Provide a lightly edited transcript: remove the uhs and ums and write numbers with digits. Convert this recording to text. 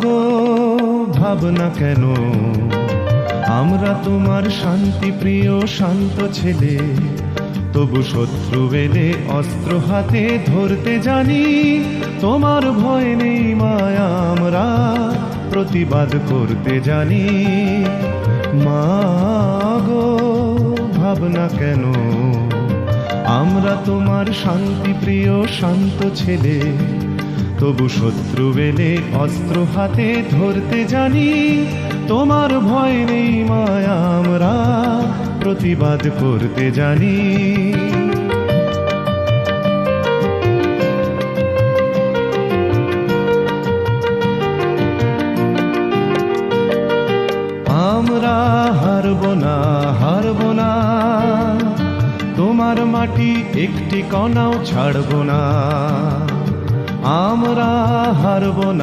গো ভাবনা কেন, আমরা তোমার শান্তি প্রিয় শান্ত ছেলে, তবু শত্রু এলে অস্ত্র হাতে ধরতে জানি। তোমার ভয় নেই মায়া, আমরা প্রতিবাদ করতে জানি। মা গো ভাবনা কেন, আমরা তোমার শান্তি প্রিয় শান্ত ছেলে, তবু শত্রু এলে অস্ত্র হাতে ধরতে জানি। তোমার ভয় নেই মায়া, আমরা প্রতিবাদ করতে জানি। আমরা হারব না, হারব না, তোমার মাটি একটি কণাও ছাড়ব না। আমরা হারব না।